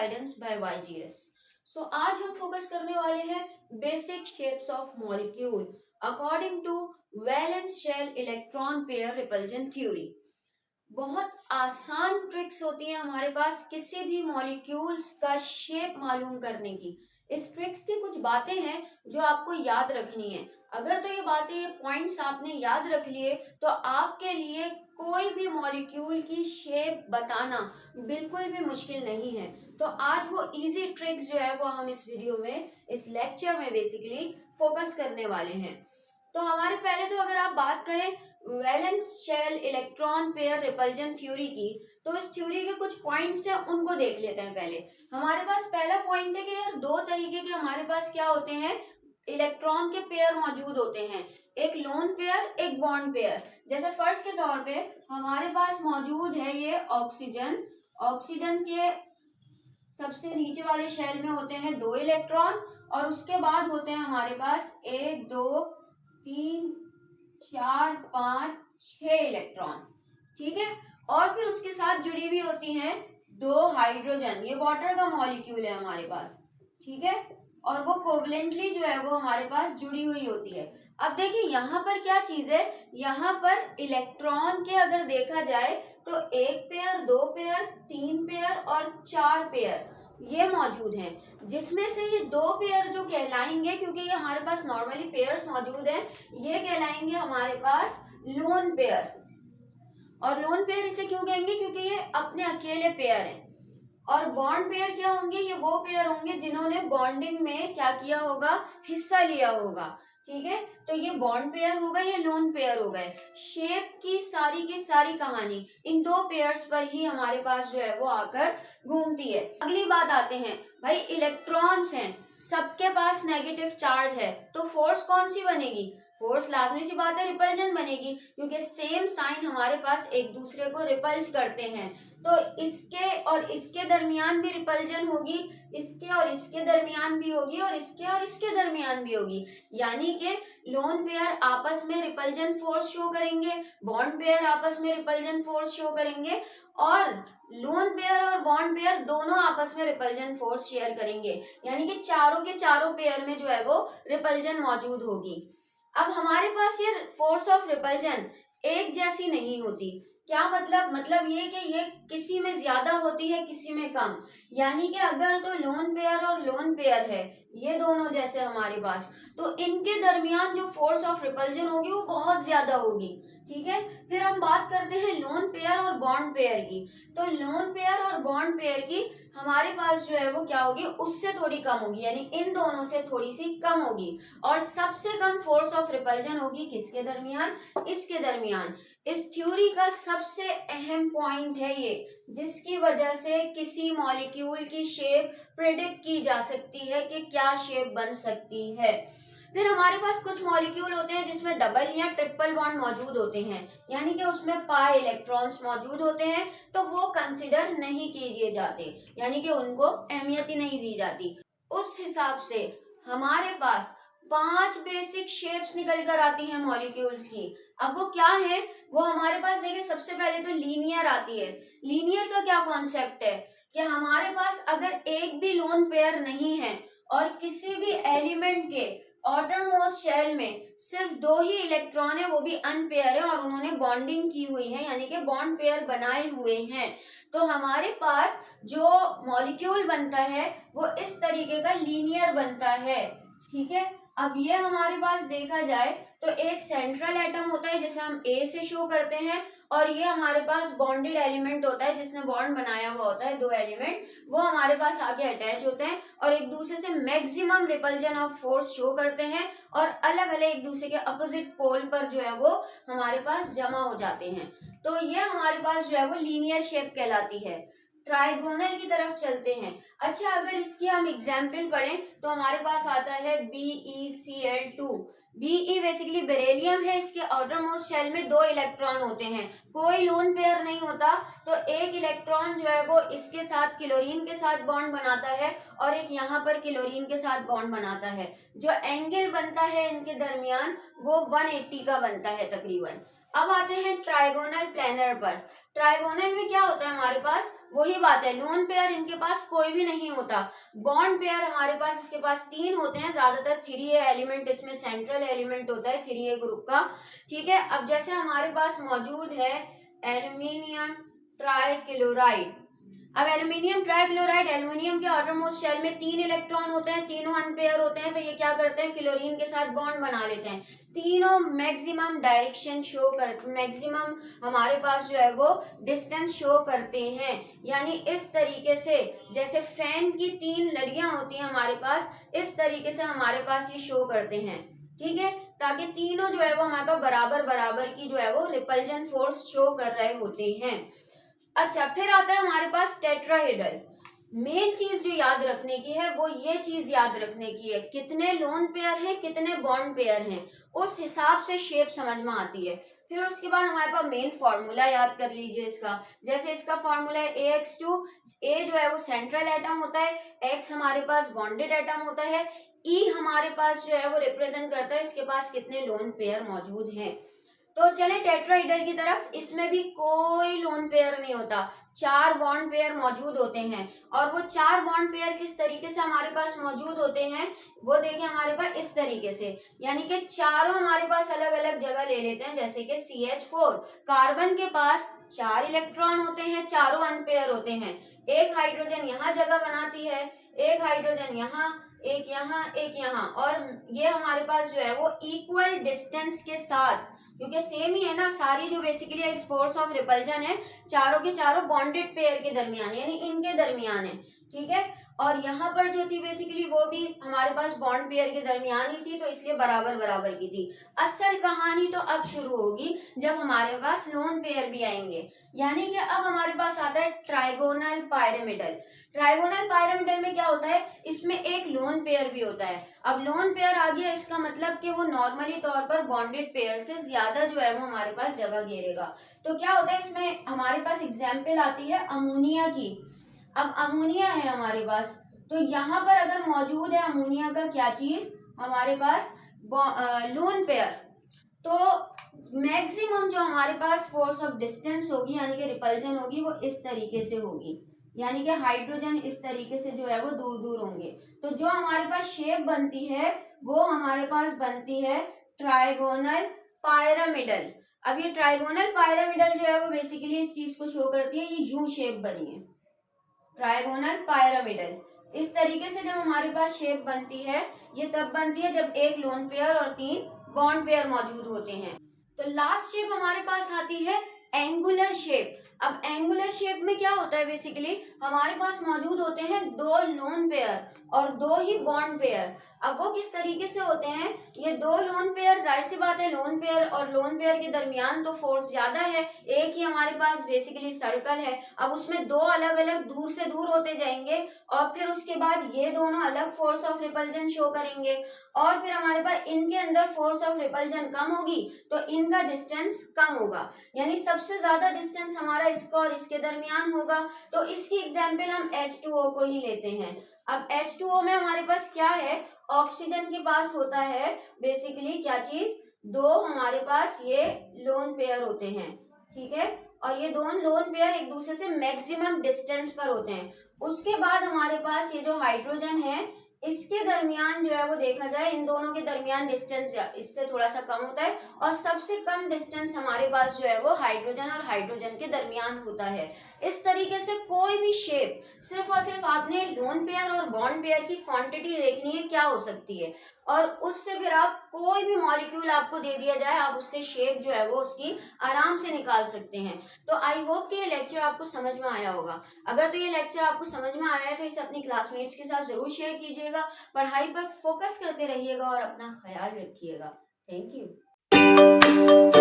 Guidance bye YGS। सो आज हम focus करने वाले हैं basic shapes of molecule according to valence shell electron pair repulsion theory. बहुत आसान ट्रिक्स होती हैं हमारे पास किसी भी मॉलिक्यूल्स का शेप मालूम करने की। इस ट्रिक्स की कुछ बातें हैं जो आपको याद रखनी है। अगर तो ये बातें, ये पॉइंट्स आपने याद रख लिए तो आपके लिए कोई भी मॉलिक्यूल की शेप बताना बिल्कुल भी मुश्किल नहीं है। तो आज वो इजी ट्रिक्स जो है वो हम इस वीडियो में, इस लेक्चर में बेसिकली फोकस करने वाले हैं। तो हमारे पहले तो अगर आप बात करें valence shell electron pair repulsion theory की, तो इस थ्योरी के कुछ पॉइंट्स हैं, उनको देख लेते हैं। पहले हमारे पास पहला पॉइंट है कि यार दो तरीके के हमारे पास क्या होते हैं, इलेक्ट्रॉन के पेयर मौजूद होते हैं, एक लोन पेयर, एक बॉन्ड पेयर। जैसे फर्स्ट के तौर पे हमारे पास मौजूद है ये ऑक्सीजन। ऑक्सीजन के सबसे नीचे वाले शेल में होते हैं 2 इलेक्ट्रॉन और उसके बाद होते हैं हमारे पास 1 2 3 4 5 6 इलेक्ट्रॉन। ठीक है, और फिर उसके साथ जुड़ी हुई होती हैं 2 हाइड्रोजन। ये वाटर का मॉलिक्यूल है हमारे पास। ठीक है, और वो कोवलेंटली जो है वो हमारे पास जुड़ी हुई होती है। अब देखिए यहाँ पर क्या चीज है, यहाँ पर इलेक्ट्रॉन के अगर देखा जाए तो 1 पेयर, 2 पेयर, 3 पेयर और 4 पेयर ये मौजूद हैं, जिसमें से ये 2 पेयर जो कहलाएंगे, क्योंकि ये हमारे पास नॉर्मली पेयर्स मौजूद हैं, ये कहलाएंगे हमारे पास लोन पेयर। और लोन पेयर इसे क्यों कहेंगे, क्योंकि ये अपने अकेले पेयर हैं। और बॉन्ड पेयर क्या होंगे, ये वो पेयर होंगे जिन्होंने बॉन्डिंग में क्या किया होगा, हिस्सा लिया होगा। ठीक है, तो ये बॉन्ड पेयर हो गए, ये लोन पेयर हो गए। शेप की सारी कहानी इन 2 पेयर्स पर ही हमारे पास जो है वो आकर घूमती है। अगली बात आते हैं, भाई इलेक्ट्रॉन्स हैं, सबके पास नेगेटिव चार्ज है, तो फोर्स कौन सी बनेगी, फोर्स लाजमी सी बात है रिपल्जन बनेगी, क्योंकि सेम साइन हमारे पास एक दूसरे को रिपल्ज करते हैं। तो इसके और इसके दरमियान भी रिपल्जन होगी, इसके और इसके दरमियान भी होगी, और इसके और इसके दरमियान भी होगी। यानी कि लोन पेयर आपस में रिपल्जन फोर्स शो करेंगे, बॉन्ड पेयर आपस में रिपल्जन फोर्स शो करेंगे, और लोन पेयर और बॉन्ड पेयर दोनों आपस में रिपल्जन फोर्स शेयर करेंगे। यानी कि चारों के चारों पेयर में जो है वो रिपल्जन मौजूद होगी। अब हमारे पास ये फोर्स ऑफ रिपल्जन एक जैसी नहीं होती। क्या मतलब ये कि ये किसी में ज्यादा होती है, किसी में कम। यानी कि अगर तो लोन पेयर और लोन पेयर है, ये दोनों जैसे हमारे पास, तो इनके दरमियान जो फोर्स ऑफ रिपल्जन होगी वो बहुत ज्यादा होगी। ठीक है, फिर हम बात करते हैं लोन पेयर और बॉन्ड पेयर की। तो लोन पेयर और बॉन्ड पेयर की हमारे पास जो है वो क्या होगी, उससे थोड़ी कम होगी, यानी इन दोनों से थोड़ी सी कम होगी। और सबसे कम फोर्स ऑफ रिपल्जन होगी किसके दरमियान, इसके दरमियान। इस थ्योरी का सबसे अहम पॉइंट है ये, जिसकी वजह से किसी मॉलिक्यूल की शेप प्रेडिक्ट की जा सकती है कि क्या शेप बन सकती है। फिर हमारे पास कुछ मॉलिक्यूल होते हैं जिसमें डबल या ट्रिपल बॉन्ड मौजूद होते हैं, यानी कि उसमें पाई इलेक्ट्रॉन्स मौजूद होते हैं, तो वो कंसिडर नहीं किए जाते, यानी कि उनको अहमियत ही नहीं दी जाती। उस हिसाब से हमारे पास 5 बेसिक शेप्स निकल कर आती हैं मॉलिक्यूल्स की। अब वो क्या है, वो हमारे पास देखिए सबसे पहले तो लीनियर आती है। लीनियर का क्या कॉन्सेप्ट है कि हमारे पास अगर एक भी लोन पेयर नहीं है और किसी भी एलिमेंट के आउटरमोस्ट शेल में सिर्फ 2 ही इलेक्ट्रॉन है, वो भी अनपेयर है और उन्होंने बॉन्डिंग की हुई है, यानी कि बॉन्ड पेयर बनाए हुए हैं, तो हमारे पास जो मॉलिक्यूल बनता है वो इस तरीके का लीनियर बनता है। ठीक है, अब ये हमारे पास देखा जाए तो एक सेंट्रल एटम होता है जिसे हम ए से शो करते हैं, और ये हमारे पास बॉन्डेड एलिमेंट होता है जिसने बॉन्ड बनाया हुआ होता है, 2 एलिमेंट, वो हमारे पास आगे अटैच होते हैं और एक दूसरे से maximum repulsion of force show करते हैं, और अलग अलग एक दूसरे के अपोजिट पोल पर जो है वो हमारे पास जमा हो जाते हैं। तो ये हमारे पास जो है वो लीनियर शेप कहलाती है। ट्राइगोनल की तरफ चलते हैं। अच्छा, अगर इसकी हम एग्जाम्पल पढ़ें तो हमारे पास आता है BeCl2। Be बेसिकली बेरिलियम है, इसके आउटर मोस्ट शेल में 2 इलेक्ट्रॉन होते हैं, कोई लोन पेयर नहीं होता, तो एक इलेक्ट्रॉन जो है वो इसके साथ क्लोरीन के साथ बॉन्ड बनाता है और एक यहाँ पर क्लोरीन के साथ बॉन्ड बनाता है। जो एंगल बनता है इनके दरमियान वो 180 का बनता है तकरीबन। अब आते हैं ट्राइगोनल प्लेनर पर। ट्राइगोनल में क्या होता है हमारे पास, वही बात है, लोन पेयर इनके पास कोई भी नहीं होता। बॉन्ड पेयर हमारे पास इसके पास 3 होते हैं, ज्यादातर 3A एलिमेंट इसमें सेंट्रल एलिमेंट होता है 3A ग्रुप का, ठीक है। अब जैसे हमारे पास मौजूद है एल्यूमिनियम ट्राइक्लोराइड। अब एल्यूमिनियम ट्राइक्लोराइड, एल्यूमिनियम के आउटरमोस्ट शेल में 3 इलेक्ट्रॉन होते हैं, तीनों अनपेयर होते हैं, तो ये क्या करते हैं, क्लोरीन के साथ बॉन्ड बना लेते हैं। तीनों मैक्सिमम डायरेक्शन शो करते, मैक्सिमम हमारे पास जो है वो डिस्टेंस शो करते हैं। यानी इस तरीके से, जैसे फैन की 3 लड़ियां होती हैं हमारे पास, इस तरीके से हमारे पास ये शो करते हैं, ठीक है, ताकि तीनों जो है वो हमारे पास बराबर बराबर की जो है वो रिपल्जन फोर्स शो कर रहे होते हैं। अच्छा, फिर आता है हमारे पास टेट्राहेड्रल। मेन चीज जो याद रखने की है वो ये चीज याद रखने की है, कितने लोन पेयर हैं, कितने बॉन्ड पेयर हैं, उस हिसाब से शेप समझ में आती है। फिर उसके बाद हमारे पास मेन फॉर्मूला याद कर लीजिए इसका। जैसे इसका फॉर्मूला है AX2, A जो है वो सेंट्रल एटम होता है, X हमारे पास बॉन्डेड एटम होता है, E हमारे पास जो है वो रिप्रेजेंट करता है इसके पास कितने लोन पेयर मौजूद हैं। तो चले टेट्राहेड्रल की तरफ। इसमें भी कोई लोन पेयर नहीं होता, 4 बॉन्ड पेयर मौजूद होते हैं। और वो 4 बॉन्ड पेयर किस तरीके से हमारे पास मौजूद होते हैं, वो देखिए हमारे पास इस तरीके से, यानी कि चारों हमारे पास अलग अलग जगह ले लेते हैं। जैसे कि CH4, कार्बन के पास 4 इलेक्ट्रॉन होते हैं, चारों अनपेयर होते हैं। एक हाइड्रोजन यहाँ जगह बनाती है, एक हाइड्रोजन यहाँ, एक यहाँ, एक यहाँ, और ये हमारे पास जो है वो इक्वल डिस्टेंस के साथ, क्योंकि सेम ही है ना सारी, जो बेसिकली फोर्स ऑफ रिपल्जन है चारों के चारों बॉन्डेड पेयर के दरमियान, यानी इनके दरमियान है, ठीक है। और यहाँ पर जो थी बेसिकली वो भी हमारे पास बॉन्ड पेयर के दरमियान ही थी, तो इसलिए बराबर बराबर की थी। असल कहानी तो अब शुरू होगी जब हमारे पास लोन पेयर भी आएंगे। यानी कि अब हमारे पास आता है ट्राइगोनल पायरामिडल। ट्राइगोनल पायरामिडल में क्या होता है, इसमें एक लोन पेयर भी होता है। अब लोन पेयर आ गया, इसका मतलब कि वो नॉर्मली तौर पर बॉन्डेड पेयर से ज्यादा जो है वो हमारे पास जगह घेरेगा। तो क्या होता है, इसमें हमारे पास एग्जाम्पल आती है अमोनिया की। अब अमोनिया है हमारे पास, तो यहाँ पर अगर मौजूद है अमोनिया का क्या चीज, हमारे पास लोन पेयर, तो मैक्सिमम जो हमारे पास फोर्स ऑफ डिस्टेंस होगी, यानी कि रिपल्जन होगी, वो इस तरीके से होगी। यानी कि हाइड्रोजन इस तरीके से जो है वो दूर दूर होंगे। तो जो हमारे पास शेप बनती है वो हमारे पास बनती है ट्राइगोनल पायरामिडल। अब ये ट्राइगोनल पायरामिडल जो है वो बेसिकली इस चीज को शो करती है, ये यू शेप बनी है ट्राइगोनल पायरामिडल। इस तरीके से जब हमारे पास शेप बनती है, ये तब बनती है जब एक लोन पेयर और 3 बॉन्ड पेयर मौजूद होते हैं। तो लास्ट शेप हमारे पास आती है एंगुलर शेप। अब एंगुलर शेप में क्या होता है, बेसिकली हमारे पास मौजूद होते हैं 2 लोन पेयर और 2 ही बॉन्ड पेयर। अब वो किस तरीके से होते हैं, ये 2 लोन पेयर, जाहिर सी बात है लोन पेयर और लोन पेयर के दरमियान तो फोर्स ज्यादा है, एक ही हमारे पास बेसिकली सर्कल है। अब उसमें 2 अलग अलग दूर से दूर होते जाएंगे, और फिर उसके बाद ये दोनों अलग फोर्स ऑफ रिपल्जन शो करेंगे, और फिर हमारे पास इनके अंदर फोर्स ऑफ रिपल्जन कम होगी तो इनका डिस्टेंस कम होगा, यानी सबसे ज्यादा डिस्टेंस हमारा इसका और इसके दरमियान होगा। तो इसकी एग्जांपल हम H2O को ही लेते हैं। अब H2O में हमारे पास क्या है, ऑक्सीजन के पास होता है बेसिकली क्या चीज, 2 हमारे पास ये लोन पेयर होते हैं, ठीक है, और ये 2 लोन पेयर एक दूसरे से मैक्सिमम डिस्टेंस पर होते हैं। उसके बाद हमारे पास ये जो हाइड्रोजन है, इसके दरमियान जो है वो देखा जाए, इन दोनों के दरमियान डिस्टेंस इससे थोड़ा सा कम होता है, और सबसे कम डिस्टेंस हमारे पास जो है वो हाइड्रोजन और हाइड्रोजन के दरमियान होता है। इस तरीके से कोई भी शेप, सिर्फ और सिर्फ आपने लोन पेयर और बॉन्ड पेयर की क्वांटिटी देखनी है क्या हो सकती है, और उससे फिर आप कोई भी मॉलिक्यूल आपको दे दिया जाए, आप उससे शेप जो है वो उसकी आराम से निकाल सकते हैं। तो आई होप कि ये लेक्चर आपको समझ में आया होगा। अगर तो ये लेक्चर आपको समझ में आया है तो इसे अपनी क्लासमेट्स के साथ जरूर शेयर कीजिएगा, पढ़ाई पर फोकस करते रहिएगा और अपना ख्याल रखिएगा। Thank you.